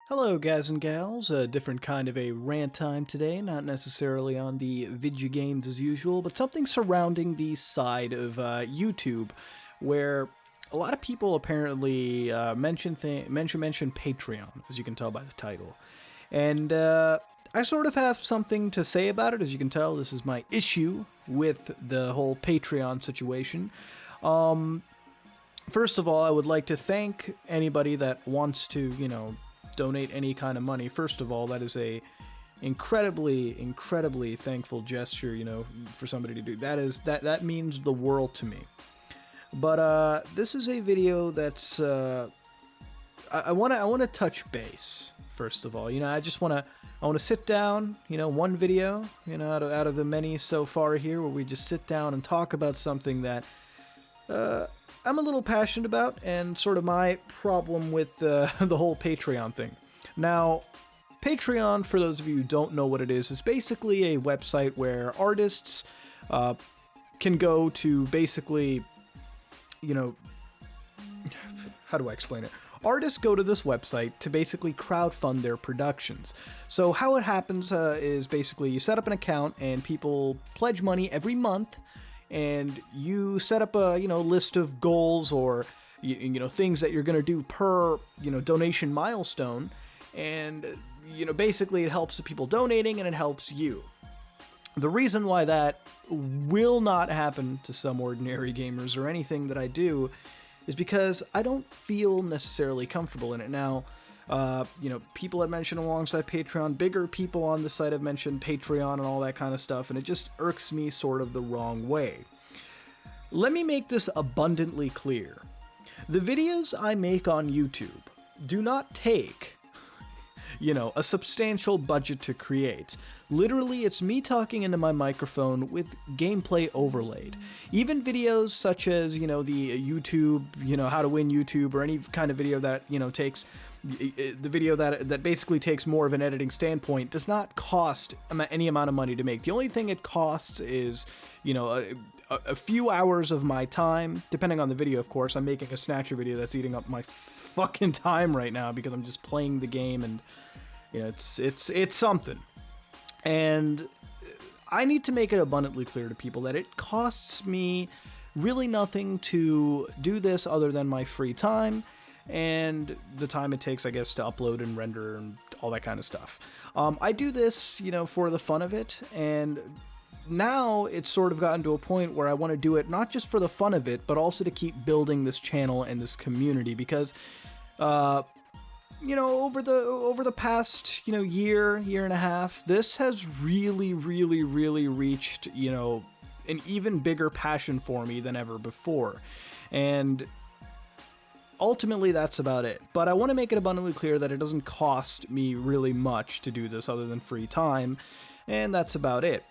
Hello guys and gals, a different kind of a rant time today, not necessarily on the video games as usual, but something surrounding the side of YouTube, where a lot of people apparently mention Patreon, as you can tell by the title. And I sort of have something to say about it. As you can tell, this is my issue with the whole Patreon situation. First of all, I would like to thank anybody that wants to, donate any kind of money. First of all, that is a incredibly thankful gesture, for somebody to do. That means the world to me. But this is a video that's I want to touch base. First of all, I want to sit down, one video, out of the many so far here, where we just sit down and talk about something that I'm a little passionate about, and sort of my problem with the whole Patreon thing. Now, Patreon, for those of you who don't know what it is basically a website where artists can go to basically, how do I explain it? Artists go to this website to basically crowdfund their productions. So how it happens is basically you set up an account and people pledge money every month, and you set up a list of goals or things that you're going to do per donation milestone, and basically it helps the people donating and it helps you. The reason why that will not happen to Some Ordinary Gamers or anything that I do is because I don't feel necessarily comfortable in it. Now, people have mentioned alongside Patreon, bigger people on the site have mentioned Patreon and all that kind of stuff, and it just irks me sort of the wrong way. Let me make this abundantly clear. The videos I make on YouTube do not take, a substantial budget to create. Literally, it's me talking into my microphone with gameplay overlaid. Even videos such as, the YouTube, how to win YouTube, or any kind of video that, takes, the video that basically takes more of an editing standpoint, does not cost any amount of money to make. The only thing it costs is, a few hours of my time, depending on the video, of course. I'm making a Snatcher video that's eating up my fucking time right now because I'm just playing the game, and it's something. And I need to make it abundantly clear to people that it costs me really nothing to do this other than my free time and the time it takes, I guess, to upload and render and all that kind of stuff. I do this, for the fun of it, and now it's sort of gotten to a point where I want to do it not just for the fun of it, but also to keep building this channel and this community, because over the past, year and a half, this has really reached, an even bigger passion for me than ever before. And ultimately, that's about it. But I want to make it abundantly clear that it doesn't cost me really much to do this other than free time, and that's about it.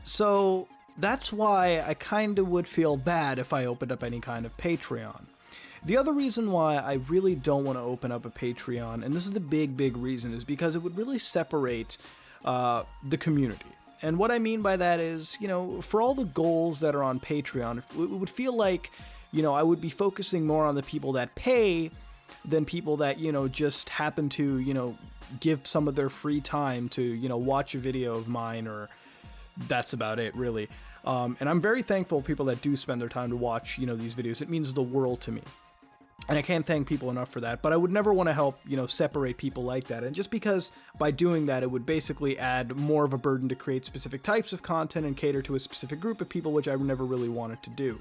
So that's why I kind of would feel bad if I opened up any kind of Patreon. The other reason why I really don't want to open up a Patreon, and this is the big reason, is because it would really separate the community. And what I mean by that is, for all the goals that are on Patreon, it would feel like, I would be focusing more on the people that pay than people that, just happen to, give some of their free time to, watch a video of mine, or that's about it, really. And I'm very thankful for people that do spend their time to watch, these videos. It means the world to me. And I can't thank people enough for that, but I would never want to help, separate people like that. And just because by doing that, it would basically add more of a burden to create specific types of content and cater to a specific group of people, which I never really wanted to do.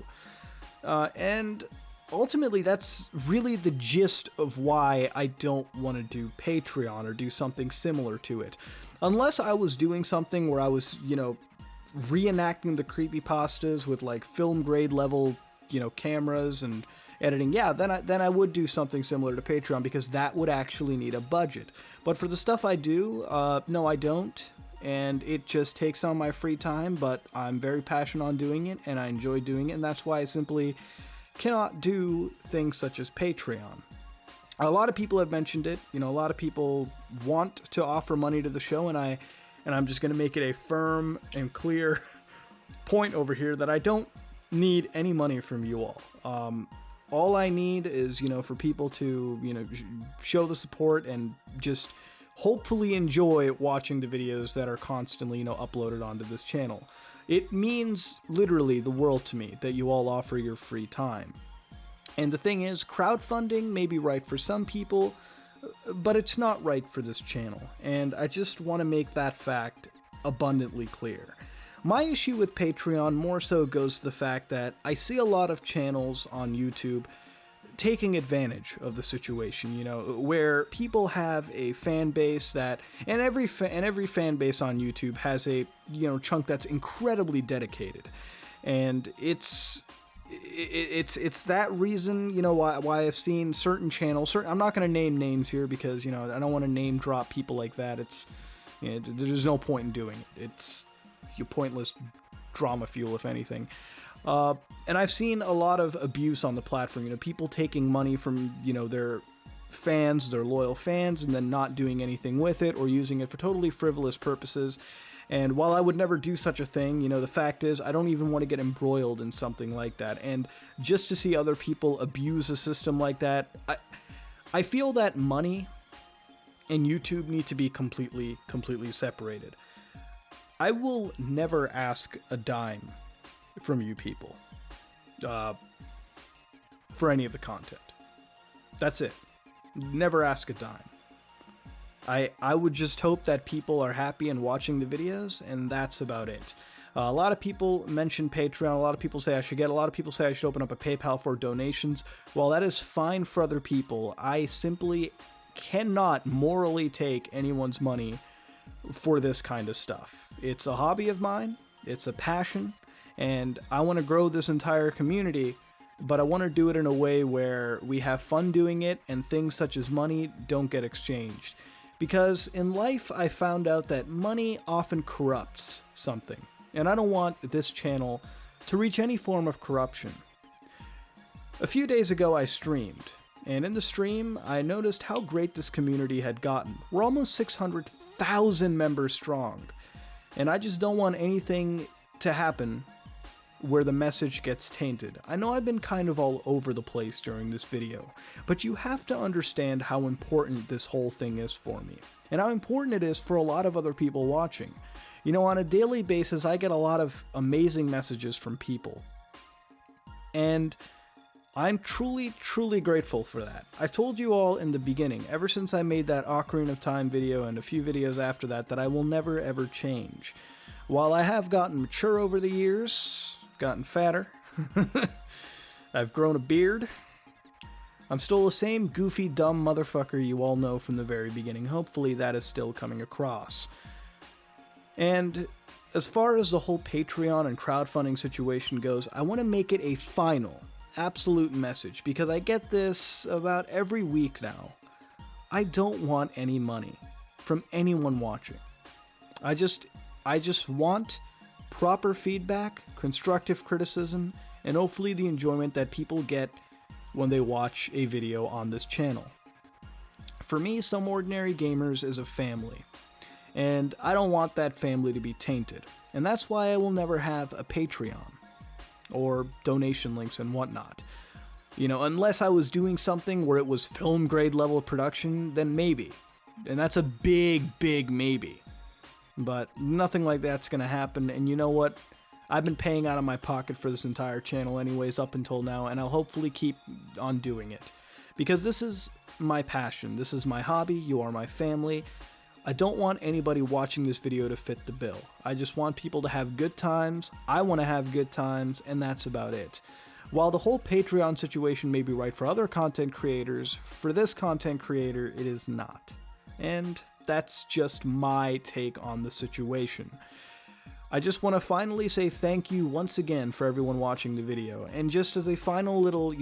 And ultimately, that's really the gist of why I don't want to do Patreon or do something similar to it. Unless I was doing something where I was, reenacting the creepypastas with like film grade level, cameras and editing, then I would do something similar to Patreon, because that would actually need a budget. But for the stuff I do, no, I don't, and it just takes on my free time, but I'm very passionate on doing it, and I enjoy doing it, and that's why I simply cannot do things such as Patreon. A lot of people have mentioned it, a lot of people want to offer money to the show, and I'm just going to make it a firm and clear point over here that I don't need any money from you all. all I need is, for people to, show the support and just hopefully enjoy watching the videos that are constantly, uploaded onto this channel. It means literally the world to me that you all offer your free time. And the thing is, crowdfunding may be right for some people, but it's not right for this channel. And I just want to make that fact abundantly clear. My issue with Patreon more so goes to the fact that I see a lot of channels on YouTube taking advantage of the situation, where people have a fan base that, and every fan base on YouTube has a, chunk that's incredibly dedicated. And it's that reason, why I've seen certain channels, I'm not going to name names here because, I don't want to name drop people like that. There's no point in doing it. It's pointless drama fuel, if anything. And I've seen a lot of abuse on the platform, people taking money from, their fans, their loyal fans, and then not doing anything with it or using it for totally frivolous purposes. And while I would never do such a thing, the fact is I don't even want to get embroiled in something like that. And just to see other people abuse a system like that, I feel that money and YouTube need to be completely separated. I will never ask a dime from you people for any of the content. That's it. Never ask a dime. I would just hope that people are happy and watching the videos, and that's about it. A lot of people mention Patreon. A lot of people say I should get. A lot of people say I should open up a PayPal for donations. While that is fine for other people, I simply cannot morally take anyone's money for this kind of stuff. It's a hobby of mine, it's a passion, and I want to grow this entire community, but I want to do it in a way where we have fun doing it and things such as money don't get exchanged. Because in life I found out that money often corrupts something, and I don't want this channel to reach any form of corruption. A few days ago I streamed, and in the stream I noticed how great this community had gotten. We're almost 600,000 members strong, and I just don't want anything to happen where the message gets tainted. I know I've been kind of all over the place during this video, but you have to understand how important this whole thing is for me, and how important it is for a lot of other people watching. On a daily basis I get a lot of amazing messages from people, and I'm truly grateful for that. I've told you all in the beginning, ever since I made that Ocarina of Time video and a few videos after that I will never ever change. While I have gotten mature over the years, I've gotten fatter, I've grown a beard, I'm still the same goofy, dumb motherfucker you all know from the very beginning. Hopefully that is still coming across. And as far as the whole Patreon and crowdfunding situation goes, I want to make it a final, absolute message, because I get this about every week now. I don't want any money from anyone watching. I just want proper feedback, constructive criticism, and hopefully the enjoyment that people get when they watch a video on this channel. For me, Some Ordinary Gamers is a family, and I don't want that family to be tainted, and that's why I will never have a Patreon or donation links and whatnot. Unless I was doing something where it was film grade level production, then maybe. And that's a big maybe. But nothing like that's gonna happen, and you know what? I've been paying out of my pocket for this entire channel anyways up until now, and I'll hopefully keep on doing it. Because this is my passion, this is my hobby, you are my family. I don't want anybody watching this video to fit the bill. I just want people to have good times, I want to have good times, and that's about it. While the whole Patreon situation may be right for other content creators, for this content creator it is not. And that's just my take on the situation. I just want to finally say thank you once again for everyone watching the video, and just as a final little,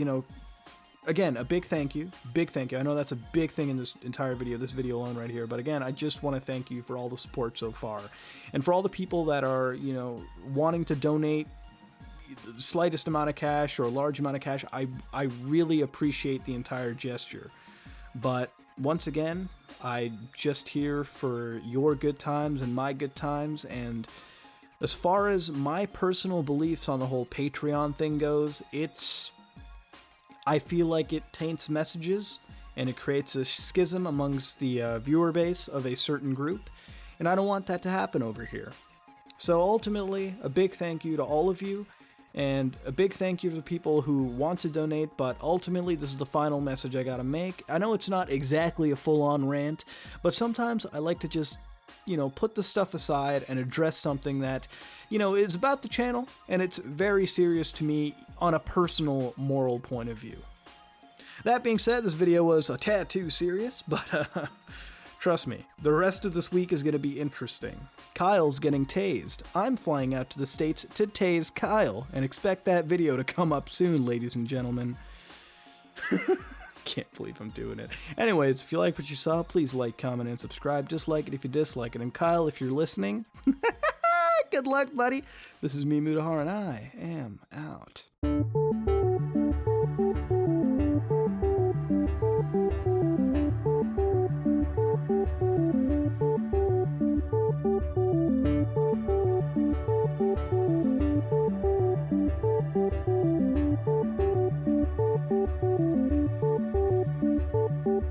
again, a big thank you. I know that's a big thing in this entire video, this video alone right here, but again, I just want to thank you for all the support so far, and for all the people that are, wanting to donate the slightest amount of cash or a large amount of cash. I really appreciate the entire gesture, but once again, I'm just here for your good times and my good times, and as far as my personal beliefs on the whole Patreon thing goes, I feel like it taints messages, and it creates a schism amongst the viewer base of a certain group, and I don't want that to happen over here. So ultimately, a big thank you to all of you, and a big thank you to the people who want to donate, but ultimately this is the final message I gotta make. I know it's not exactly a full-on rant, but sometimes I like to just, put the stuff aside and address something that, is about the channel, and it's very serious to me on a personal, moral point of view. That being said, this video was a tad too serious, but trust me, the rest of this week is going to be interesting. Kyle's getting tased. I'm flying out to the States to tase Kyle, and expect that video to come up soon, ladies and gentlemen. Can't believe I'm doing it. Anyways, if you like what you saw, please like, comment, and subscribe. Dislike it if you dislike it. And Kyle, if you're listening, good luck, buddy. This is me, Mutahar, and I am out.